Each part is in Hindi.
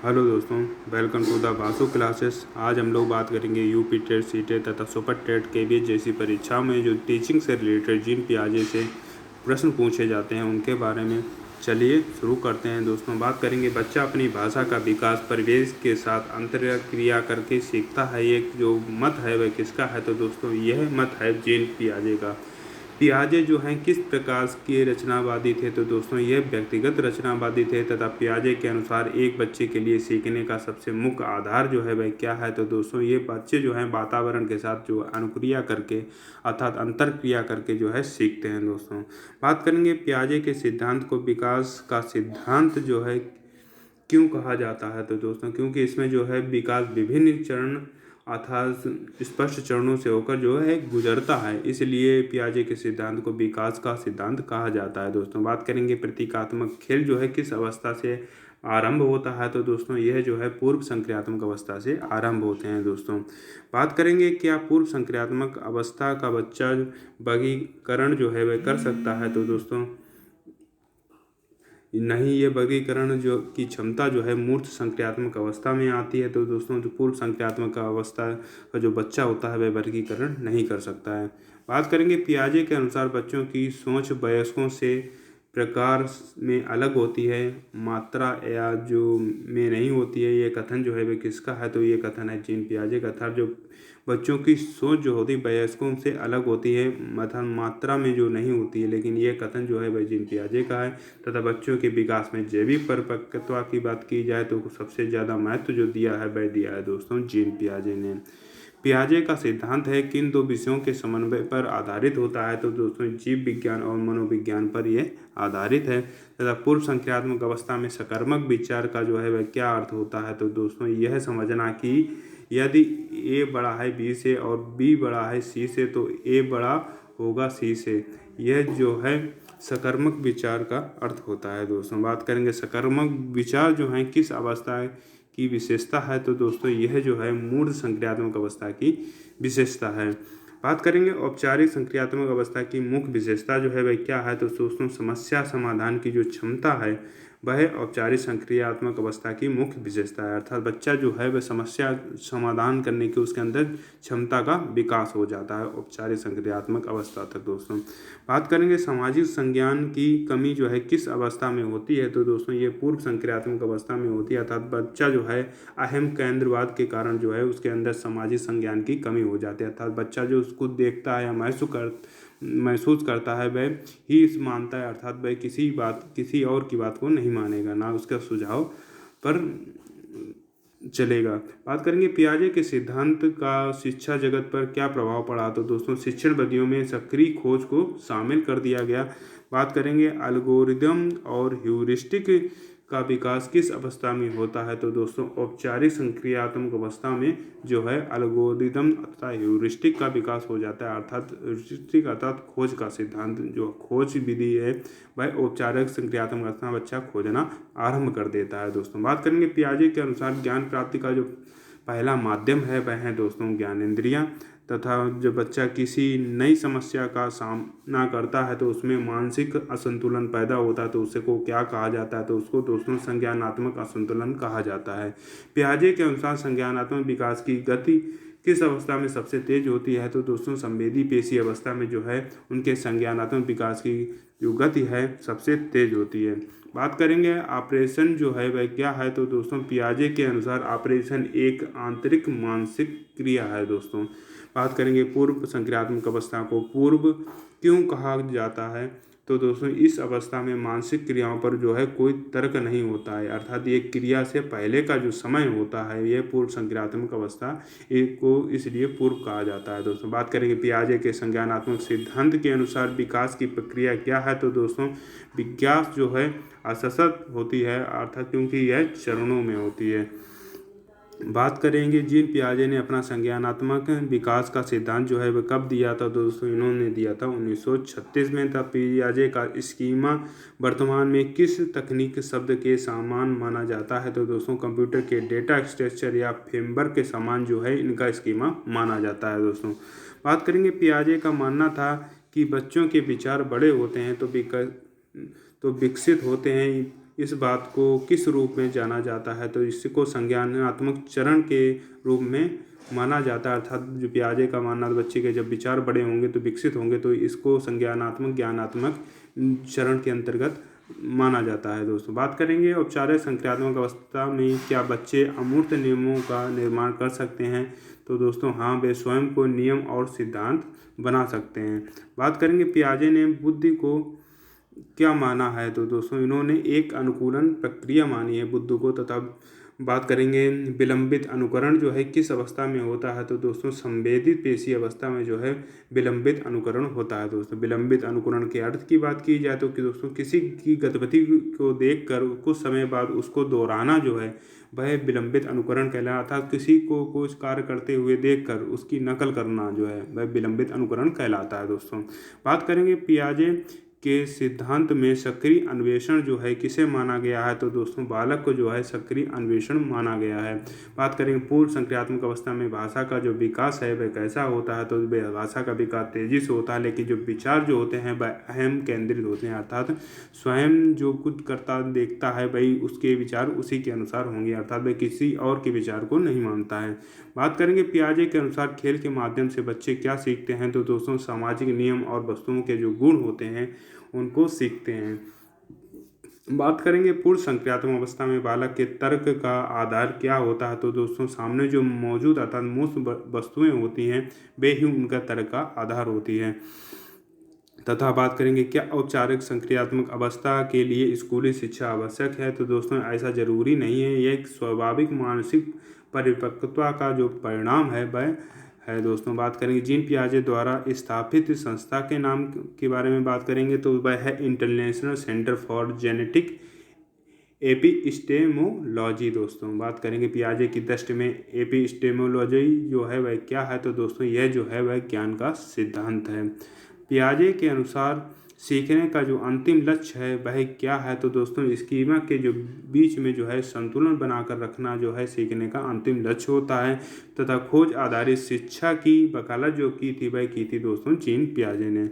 हेलो दोस्तों, welcome to the Basu classes. आज हम लोग बात करेंगे यूपी टेट, सी टेट तथा सुपर टेट के बीच जैसी परीक्षाओं में जो टीचिंग से रिलेटेड जिन पियाजे से प्रश्न पूछे जाते हैं उनके बारे में। चलिए शुरू करते हैं दोस्तों। बात करेंगे बच्चा अपनी भाषा का विकास परिवेश के साथ अंतर्क्रिया करके सीखता है। एक जो मत है वह किसका है? तो दोस्तों यह मत है जीन पियाजे का। पियाजे जो हैं किस प्रकार के रचनावादी थे? तो दोस्तों ये व्यक्तिगत रचनावादी थे तथा पियाजे के अनुसार एक बच्चे के लिए सीखने का सबसे मुख्य आधार जो है वह क्या है? तो दोस्तों ये बच्चे जो हैं वातावरण के साथ जो अनुक्रिया करके अर्थात अंतरक्रिया करके जो है सीखते हैं दोस्तों। बात करेंगे पियाजे के सिद्धांत को विकास का सिद्धांत जो है क्यों कहा जाता है? तो दोस्तों क्योंकि इसमें जो है विकास विभिन्न चरण अर्थात स्पष्ट चरणों से होकर जो है गुजरता है, इसलिए पियाजे के सिद्धांत को विकास का सिद्धांत कहा जाता है दोस्तों। बात करेंगे प्रतीकात्मक खेल जो है किस अवस्था से आरंभ होता है? तो दोस्तों यह जो है पूर्व संक्रियात्मक अवस्था से आरंभ होते हैं दोस्तों। बात करेंगे क्या पूर्व संक्रियात्मक अवस्था का बच्चा वर्गीकरण जो है वह कर सकता है? तो दोस्तों नहीं, ये वर्गीकरण जो की क्षमता जो है मूर्त संक्रियात्मक अवस्था में आती है। तो दोस्तों जो पूर्व संक्रियात्मक अवस्था का जो बच्चा होता है वह वर्गीकरण नहीं कर सकता है। बात करेंगे पियाजे के अनुसार बच्चों की सोच वयस्कों से प्रकार में अलग होती है, मात्रा या जो में नहीं होती है। ये कथन जो है वह किसका है? तो ये कथन है जीन पियाजे का था। जो बच्चों की सोच जो होती है वयस्कों से अलग होती है, मतलब मात्रा में जो नहीं होती है, लेकिन ये कथन जो है वह जीन पियाजे का है। तथा बच्चों के विकास में जैविक परिपक्वता की बात की जाए तो सबसे ज़्यादा महत्व जो दिया है वह दिया है दोस्तों जीन पियाजे ने। पियाजे का सिद्धांत है किन दो विषयों के समन्वय पर आधारित होता है? तो दोस्तों जीव विज्ञान और मनोविज्ञान पर यह आधारित है। तथा पूर्व संक्रियात्मक अवस्था में सकारात्मक विचार का जो है वह क्या अर्थ होता है? तो दोस्तों यह समझना कि यदि ए बड़ा है बी से और बी बड़ा है सी से तो ए बड़ा होगा सी से। यह जो है सकारात्मक विचार का अर्थ होता है दोस्तों। बात करेंगे सकारात्मक विचार जो है किस अवस्था की विशेषता है? तो दोस्तों यह जो है मूर्त संक्रियात्मक अवस्था की विशेषता है। बात करेंगे औपचारिक संक्रियात्मक अवस्था की मुख्य विशेषता जो है वह क्या है? तो दोस्तों समस्या समाधान की जो क्षमता है वह औपचारिक संक्रियात्मक अवस्था की मुख्य विशेषता है। अर्थात बच्चा जो है वह समस्या समाधान करने की उसके अंदर क्षमता का विकास हो जाता है औपचारिक संक्रियात्मक अवस्था तक दोस्तों। बात करेंगे सामाजिक संज्ञान की कमी जो है किस अवस्था में होती है? तो दोस्तों ये पूर्व संक्रियात्मक अवस्था में होती है। अर्थात बच्चा जो है अहम केंद्रवाद के कारण जो है उसके अंदर सामाजिक संज्ञान की कमी हो जाती है। अर्थात बच्चा जो उसको देखता है या महसूस करता है वह ही इस मानता है, अर्थात वह किसी और की बात को नहीं मानेगा, ना उसका सुझाव पर चलेगा। बात करेंगे पियाजे के सिद्धांत का शिक्षा जगत पर क्या प्रभाव पड़ा? तो दोस्तों शिक्षण विधियों में सक्रिय खोज को शामिल कर दिया गया। बात करेंगे एल्गोरिदम और ह्यूरिस्टिक का विकास किस अवस्था में होता है? तो दोस्तों औपचारिक संक्रियात्मक अवस्था में जो है एल्गोरिदम तथा ह्यूरिस्टिक का विकास हो जाता है। अर्थात ह्यूरिस्टिक अर्थात खोज का सिद्धांत, जो खोज विधि है वह औपचारिक संक्रियात्मक अवस्था में बच्चा खोजना आरंभ कर देता है दोस्तों। बात करेंगे पियाजे के अनुसार ज्ञान प्राप्ति का जो पहला माध्यम है वह है दोस्तों ज्ञानेंद्रियाँ। तथा जब बच्चा किसी नई समस्या का सामना करता है तो उसमें मानसिक असंतुलन पैदा होता है, तो उसे को क्या कहा जाता है? तो उसको दोस्तों संज्ञानात्मक असंतुलन कहा जाता है। पियाजे के अनुसार संज्ञानात्मक विकास की गति किस अवस्था में सबसे तेज होती है? तो दोस्तों संवेदी पेशी अवस्था में जो है उनके संज्ञानात्मक विकास की जो गति है सबसे तेज होती है। बात करेंगे ऑपरेशन जो है वह क्या है? तो दोस्तों पियाजे के अनुसार ऑपरेशन एक आंतरिक मानसिक क्रिया है दोस्तों। बात करेंगे पूर्व संक्रियात्मक अवस्था को पूर्व क्यों कहा जाता है? तो दोस्तों इस अवस्था में मानसिक क्रियाओं पर जो है कोई तर्क नहीं होता है, अर्थात ये क्रिया से पहले का जो समय होता है यह पूर्व संक्रियात्मक अवस्था को इसलिए पूर्व कहा जाता है दोस्तों। बात करेंगे पियाजे के संज्ञानात्मक सिद्धांत के अनुसार विकास की प्रक्रिया क्या है? तो दोस्तों विकास जो है असतत होती है, अर्थात क्योंकि यह चरणों में होती है। बात करेंगे जीन पियाजे ने अपना संज्ञानात्मक विकास का सिद्धांत जो है वह कब दिया था? दोस्तों इन्होंने दिया था 1936 में था। पियाजे का स्कीमा वर्तमान में किस तकनीक शब्द के समान माना जाता है? तो दोस्तों कंप्यूटर के डेटा स्ट्रक्चर या फ्रेमवर्क के समान जो है इनका स्कीमा माना जाता है दोस्तों। बात करेंगे पियाजे का मानना था कि बच्चों के विचार बड़े होते हैं तो विकसित होते हैं, इस बात को किस रूप में जाना जाता है? तो इसको संज्ञानात्मक चरण के रूप में माना जाता है। अर्थात जो पियाजे का मानना, बच्चे के जब विचार बड़े होंगे तो विकसित होंगे तो इसको संज्ञानात्मक ज्ञानात्मक चरण के अंतर्गत माना जाता है। दोस्तों बात करेंगे औपचारिक संक्रियात्मक अवस्था में क्या बच्चे अमूर्त नियमों का निर्माण कर सकते हैं? तो दोस्तों हाँ, वे स्वयं को नियम और सिद्धांत बना सकते हैं। बात करेंगे पियाजे ने बुद्धि को क्या माना है? तो दोस्तों इन्होंने एक अनुकूलन प्रक्रिया मानी है बुद्ध को। तथा बात करेंगे विलंबित अनुकरण जो है किस अवस्था में होता है? तो दोस्तों संवेदित पेशी अवस्था में जो है विलंबित अनुकरण होता है। दोस्तों विलंबित अनुकरण के अर्थ की बात की जाए तो कि दोस्तों किसी की गतिविधि को देखकर कुछ समय बाद उसको दोहराना जो है वह विलंबित अनुकरण कहलाता है। किसी को कुछ कार्य करते हुए देखकर उसकी नकल करना जो है वह विलंबित अनुकरण कहलाता है। दोस्तों बात करेंगे पियाजे के सिद्धांत में सक्रिय अन्वेषण जो है किसे माना गया है? तो दोस्तों बालक को जो है सक्रिय अन्वेषण माना गया है। बात करेंगे पूर्व संक्रियात्मक अवस्था में भाषा का जो विकास है वह कैसा होता है? तो भाषा का विकास तेजी से होता है, लेकिन जो विचार जो होते हैं वह अहम केंद्रित होते हैं। अर्थात स्वयं जो कुछ करता देखता है वही उसके विचार उसी के अनुसार होंगे, अर्थात वह किसी और के विचार को नहीं मानता है। बात करेंगे पियाजे के अनुसार खेल के माध्यम से बच्चे क्या सीखते हैं? तो दोस्तों सामाजिक नियम और वस्तुओं के जो गुण होते हैं उनको सीखते हैं। बात करेंगे पूर्व संक्रियात्मक अवस्था में बालक के तर्क का आधार क्या होता है? तो दोस्तों सामने जो मौजूद अर्थात मूर्त वस्तुएं होती हैं वे ही उनका तर्क का आधार होती है। तथा बात करेंगे क्या औपचारिक संक्रियात्मक अवस्था के लिए स्कूली शिक्षा आवश्यक है? तो दोस्तों ऐसा जरूरी नहीं है, यह एक स्वाभाविक मानसिक परिपक्वता का जो परिणाम है वह है। दोस्तों बात करेंगे जीन पियाजे द्वारा स्थापित संस्था के नाम के बारे में बात करेंगे तो वह है international centre for genetic epistemology. दोस्तों बात करेंगे पियाजे की दृष्टि में एपिस्टेमोलॉजी जो है वह क्या है? तो दोस्तों यह जो है वह ज्ञान का सिद्धांत है। पियाजे के अनुसार सीखने का जो अंतिम लक्ष्य है वह क्या है? तो दोस्तों स्कीमा के जो बीच में जो है संतुलन बनाकर रखना जो है सीखने का अंतिम लक्ष्य होता है। तथा खोज आधारित शिक्षा की वकालत जो की थी वह की थी दोस्तों जीन पियाजे ने।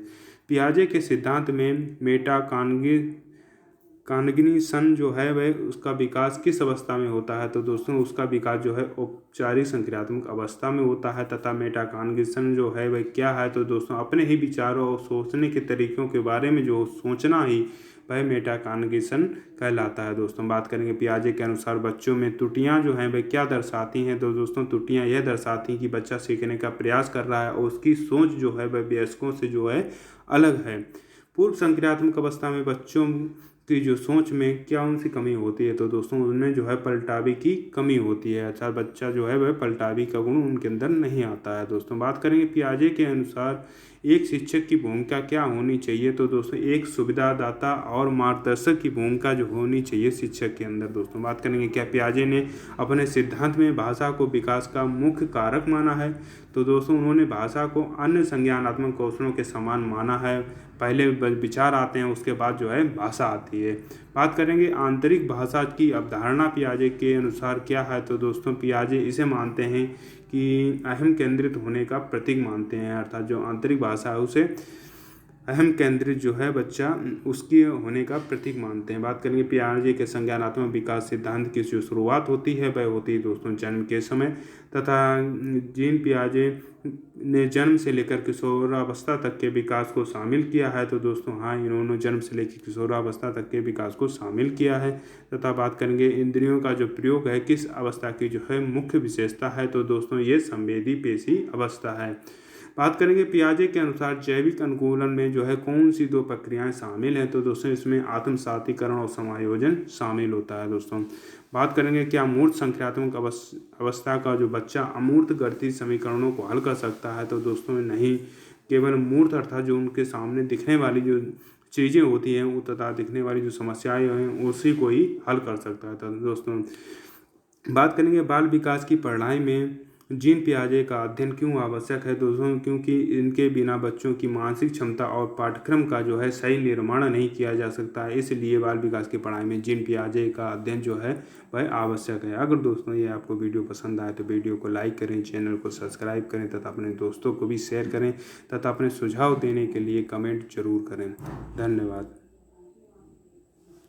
पियाजे के सिद्धांत में मेटा कॉग्निशन जो है वह उसका विकास किस अवस्था में होता है? तो दोस्तों उसका विकास जो है औपचारिक संक्रियात्मक अवस्था में होता है। तथा मेटा कॉग्निशन जो है वह क्या है? तो दोस्तों अपने ही विचारों और सोचने के तरीकों के बारे में जो सोचना ही वह मेटा कॉग्निशन कहलाता है। दोस्तों बात करेंगे पियाजे के अनुसार बच्चों में त्रुटियां जो हैं वह क्या दर्शाती हैं? तो दोस्तों त्रुटियां यह दर्शाती हैं कि बच्चा सीखने का प्रयास कर रहा है और उसकी सोच जो है वह वयस्कों से जो है अलग है। पूर्व संक्रियात्मक अवस्था में बच्चों की जो सोच में क्या उनसी कमी होती है? तो दोस्तों उनमें जो है पलटावी की कमी होती है। अच्छा बच्चा जो है वह पलटावी का गुण उनके अंदर नहीं आता है। दोस्तों बात करेंगे पियाजे के अनुसार एक शिक्षक की भूमिका क्या होनी चाहिए? तो दोस्तों एक सुविधादाता और मार्गदर्शक की भूमिका जो होनी चाहिए शिक्षक के अंदर। दोस्तों बात करेंगे क्या पियाजे ने अपने सिद्धांत में भाषा को विकास का मुख्य कारक माना है? तो दोस्तों उन्होंने भाषा को अन्य संज्ञानात्मक कौशलों के समान माना है। पहले विचार आते हैं उसके बाद जो है भाषा आती है। बात करेंगे आंतरिक भाषा की अवधारणा पियाजे के अनुसार क्या है? तो दोस्तों पियाजे इसे मानते हैं कि अहम केंद्रित होने का प्रतीक मानते हैं, अर्थात जो आंतरिक भाषा है उसे अहम केंद्रित जो है बच्चा उसकी होने का प्रतीक मानते हैं। बात करेंगे पियाजे के संज्ञानात्मक विकास सिद्धांत की जो शुरुआत होती है वह होती है दोस्तों जन्म के समय। तथा जीन पियाजे ने जन्म से लेकर किशोरावस्था तक के विकास को शामिल किया है। तो दोस्तों हाँ, इन्होंने जन्म से लेकर किशोरावस्था तक के विकास को शामिल किया है। तथा बात करेंगे इंद्रियों का जो प्रयोग है किस अवस्था की जो है मुख्य विशेषता है? तो दोस्तों ये संवेदी पेशी अवस्था है। बात करेंगे पियाजे के अनुसार जैविक अनुकूलन में जो है कौन सी दो प्रक्रियाएं शामिल हैं? तो दोस्तों इसमें आत्मसातीकरण और समायोजन शामिल होता है। दोस्तों बात करेंगे क्या मूर्त संक्रियात्मक अवस्था का जो बच्चा अमूर्त गणितीय समीकरणों को हल कर सकता है? तो दोस्तों नहीं, केवल मूर्त अर्थात जो उनके सामने दिखने वाली जो चीज़ें होती हैं वो तथा दिखने वाली जो समस्याएं हैं उसी को ही हल कर सकता है। तो दोस्तों बात करेंगे बाल विकास की पढ़ाई में जीन पियाजे का अध्ययन क्यों आवश्यक है? दोस्तों क्योंकि इनके बिना बच्चों की मानसिक क्षमता और पाठ्यक्रम का जो है सही निर्माण नहीं किया जा सकता है। इसलिए बाल विकास की पढ़ाई में जीन पियाजे का अध्ययन जो है वह आवश्यक है। अगर दोस्तों ये आपको वीडियो पसंद आए तो वीडियो को लाइक करें, चैनल को सब्सक्राइब करें तथा अपने दोस्तों को भी शेयर करें तथा अपने सुझाव देने के लिए कमेंट जरूर करें। धन्यवाद।